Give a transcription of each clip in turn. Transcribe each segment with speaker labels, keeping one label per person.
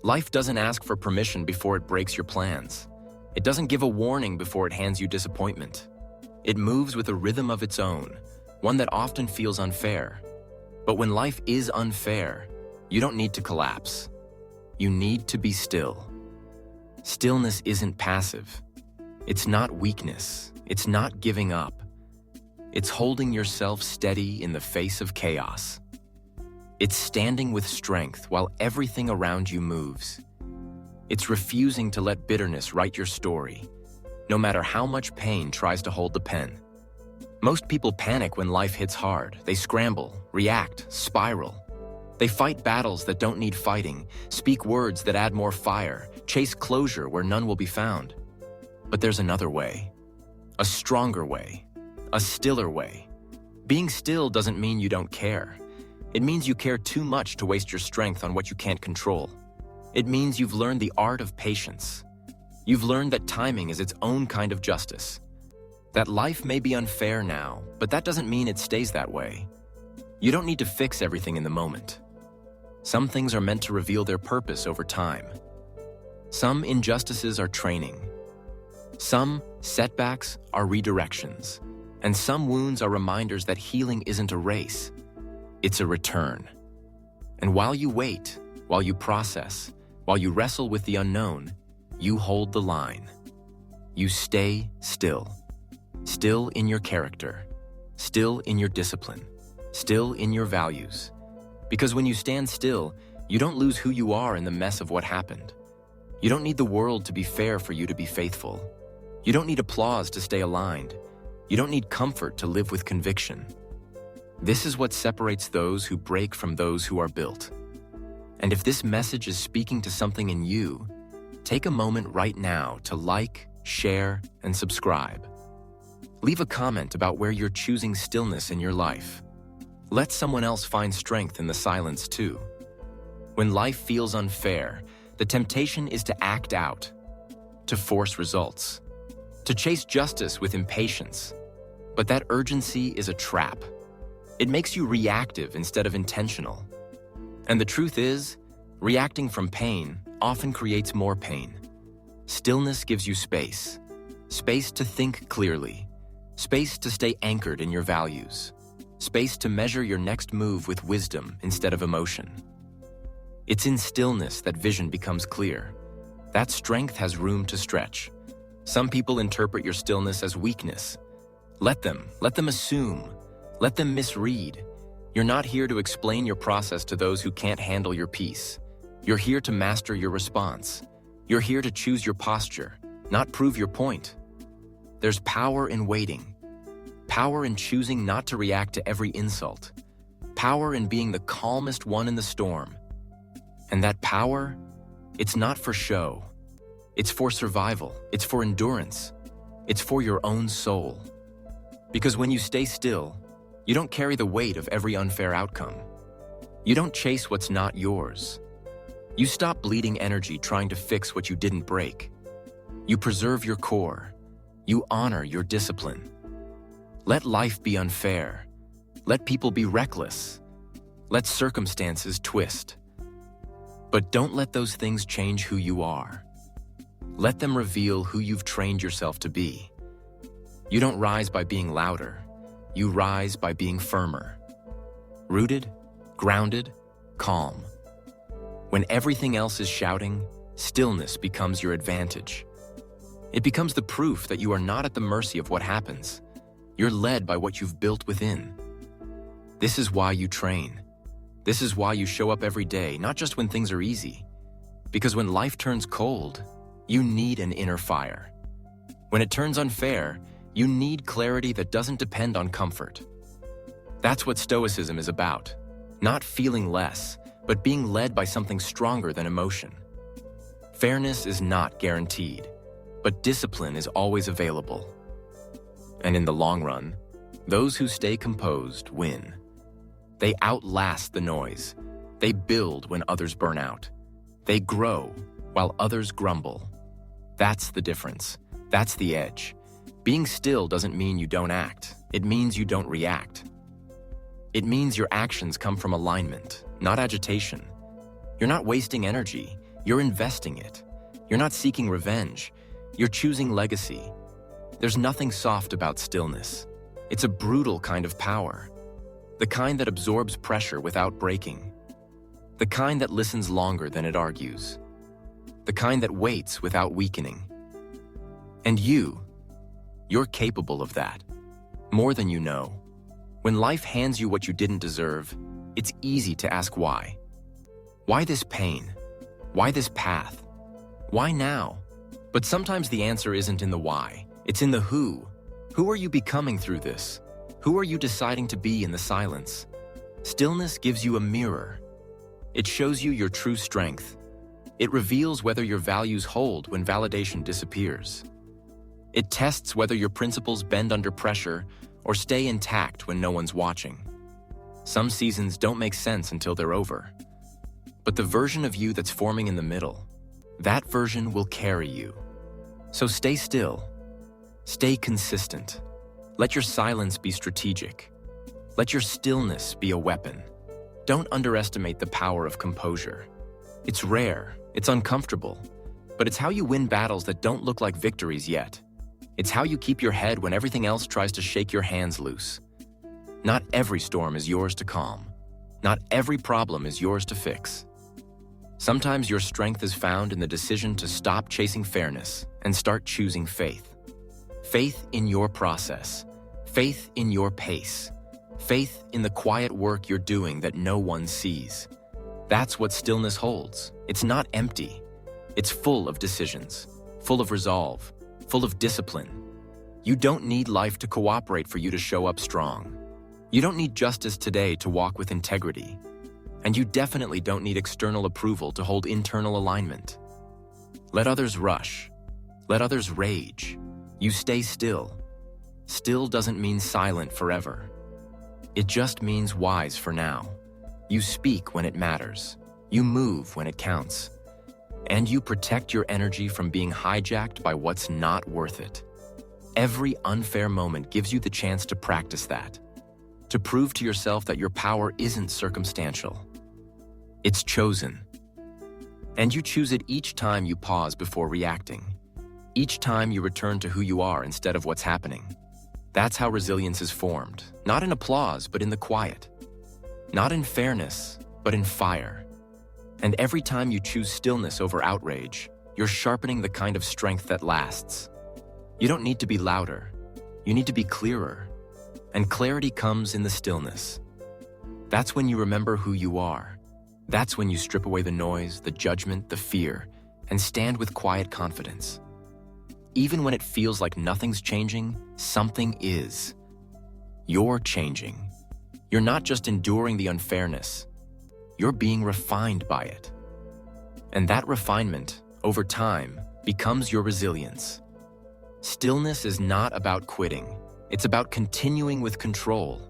Speaker 1: Life doesn't ask for permission before it breaks your plans. It doesn't give a warning before it hands you disappointment. It moves with a rhythm of its own, one that often feels unfair. But when life is unfair, you don't need to collapse. You need to be still. Stillness isn't passive. It's not weakness. It's not giving up. It's holding yourself steady in the face of chaos. It's standing with strength while everything around you moves. It's refusing to let bitterness write your story, no matter how much pain tries to hold the pen. Most people panic when life hits hard. They scramble, react, spiral. They fight battles that don't need fighting, speak words that add more fire, chase closure where none will be found. But there's another way, a stronger way, a stiller way. Being still doesn't mean you don't care. It means you care too much to waste your strength on what you can't control. It means you've learned the art of patience. You've learned that timing is its own kind of justice. That life may be unfair now, but that doesn't mean it stays that way. You don't need to fix everything in the moment. Some things are meant to reveal their purpose over time. Some injustices are training. Some setbacks are redirections. And some wounds are reminders that healing isn't a race. It's a return. And while you wait, while you process, while you wrestle with the unknown, you hold the line. You stay still. Still in your character. Still in your discipline. Still in your values. Because when you stand still, you don't lose who you are in the mess of what happened. You don't need the world to be fair for you to be faithful. You don't need applause to stay aligned. You don't need comfort to live with conviction. This is what separates those who break from those who are built. And if this message is speaking to something in you, take a moment right now to like, share, and subscribe. Leave a comment about where you're choosing stillness in your life. Let someone else find strength in the silence too. When life feels unfair, the temptation is to act out, to force results, to chase justice with impatience. But that urgency is a trap. It makes you reactive instead of intentional. And the truth is, reacting from pain often creates more pain. Stillness gives you space. Space to think clearly. Space to stay anchored in your values. Space to measure your next move with wisdom instead of emotion. It's in stillness that vision becomes clear. That strength has room to stretch. Some people interpret your stillness as weakness. Let them assume. Let them misread. You're not here to explain your process to those who can't handle your peace. You're here to master your response. You're here to choose your posture, not prove your point. There's power in waiting. Power in choosing not to react to every insult. Power in being the calmest one in the storm. And that power, it's not for show. It's for survival. It's for endurance. It's for your own soul. Because when you stay still, you don't carry the weight of every unfair outcome. You don't chase what's not yours. You stop bleeding energy trying to fix what you didn't break. You preserve your core. You honor your discipline. Let life be unfair. Let people be reckless. Let circumstances twist. But don't let those things change who you are. Let them reveal who you've trained yourself to be. You don't rise by being louder. You rise by being firmer. Rooted, grounded, calm. When everything else is shouting, stillness becomes your advantage. It becomes the proof that you are not at the mercy of what happens. You're led by what you've built within. This is why you train. This is why you show up every day, not just when things are easy. Because when life turns cold, you need an inner fire. When it turns unfair, you need clarity that doesn't depend on comfort. That's what Stoicism is about. Not feeling less, but being led by something stronger than emotion. Fairness is not guaranteed, but discipline is always available. And in the long run, those who stay composed win. They outlast the noise. They build when others burn out. They grow while others grumble. That's the difference. That's the edge. Being still doesn't mean you don't act. It means you don't react. It means your actions come from alignment, not agitation. You're not wasting energy. You're investing it. You're not seeking revenge. You're choosing legacy. There's nothing soft about stillness. It's a brutal kind of power. The kind that absorbs pressure without breaking. The kind that listens longer than it argues. The kind that waits without weakening. And you're capable of that. More than you know. When life hands you what you didn't deserve, it's easy to ask why. Why this pain? Why this path? Why now? But sometimes the answer isn't in the why, it's in the who. Who are you becoming through this? Who are you deciding to be in the silence? Stillness gives you a mirror. It shows you your true strength. It reveals whether your values hold when validation disappears. It tests whether your principles bend under pressure or stay intact when no one's watching. Some seasons don't make sense until they're over. But the version of you that's forming in the middle, that version will carry you. So stay still. Stay consistent. Let your silence be strategic. Let your stillness be a weapon. Don't underestimate the power of composure. It's rare, it's uncomfortable, but it's how you win battles that don't look like victories yet. It's how you keep your head when everything else tries to shake your hands loose. Not every storm is yours to calm. Not every problem is yours to fix. Sometimes your strength is found in the decision to stop chasing fairness and start choosing faith. Faith in your process. Faith in your pace. Faith in the quiet work you're doing that no one sees. That's what stillness holds. It's not empty. It's full of decisions, full of resolve, full of discipline. You don't need life to cooperate for you to show up strong. You don't need justice today to walk with integrity. And you definitely don't need external approval to hold internal alignment. Let others rush. Let others rage. You stay still. Still doesn't mean silent forever. It just means wise for now. You speak when it matters. You move when it counts. And you protect your energy from being hijacked by what's not worth it. Every unfair moment gives you the chance to practice that. To prove to yourself that your power isn't circumstantial. It's chosen. And you choose it each time you pause before reacting. Each time you return to who you are instead of what's happening. That's how resilience is formed, not in applause, but in the quiet. Not in fairness, but in fire. And every time you choose stillness over outrage, you're sharpening the kind of strength that lasts. You don't need to be louder. You need to be clearer. And clarity comes in the stillness. That's when you remember who you are. That's when you strip away the noise, the judgment, the fear, and stand with quiet confidence. Even when it feels like nothing's changing, something is. You're changing. You're not just enduring the unfairness. You're being refined by it. And that refinement, over time, becomes your resilience. Stillness is not about quitting. It's about continuing with control.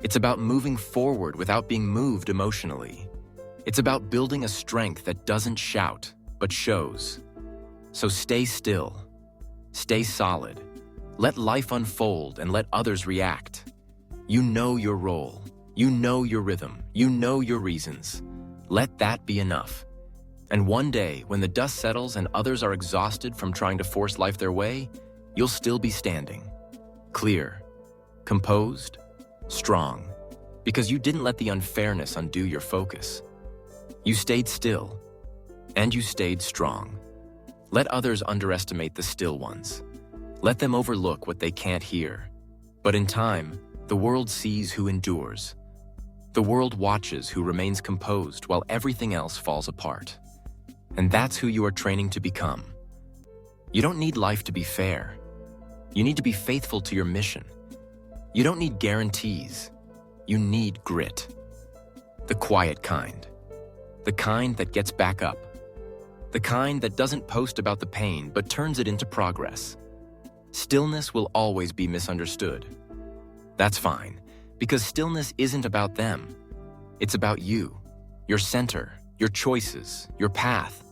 Speaker 1: It's about moving forward without being moved emotionally. It's about building a strength that doesn't shout, but shows. So stay still. Stay solid. Let life unfold and let others react. You know your role. You know your rhythm. You know your reasons. Let that be enough. And one day, when the dust settles and others are exhausted from trying to force life their way, you'll still be standing. Clear, composed, strong, because you didn't let the unfairness undo your focus. You stayed still, and you stayed strong. Let others underestimate the still ones. Let them overlook what they can't hear. But in time, the world sees who endures. The world watches who remains composed while everything else falls apart. And that's who you are training to become. You don't need life to be fair. You need to be faithful to your mission. You don't need guarantees. You need grit. The quiet kind. The kind that gets back up. The kind that doesn't post about the pain but turns it into progress. Stillness will always be misunderstood. That's fine, because stillness isn't about them. It's about you, your center, your choices, your path.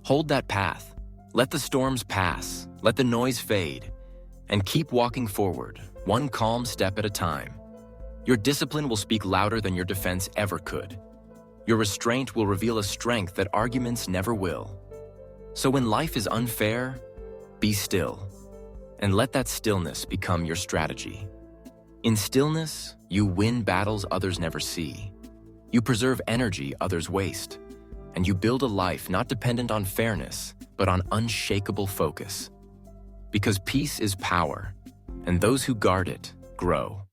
Speaker 1: Hold that path. Let the storms pass. Let the noise fade. And keep walking forward, one calm step at a time. Your discipline will speak louder than your defense ever could. Your restraint will reveal a strength that arguments never will. So when life is unfair, be still, and let that stillness become your strategy. In stillness, you win battles others never see. You preserve energy others waste, and you build a life not dependent on fairness, but on unshakable focus. Because peace is power, and those who guard it grow.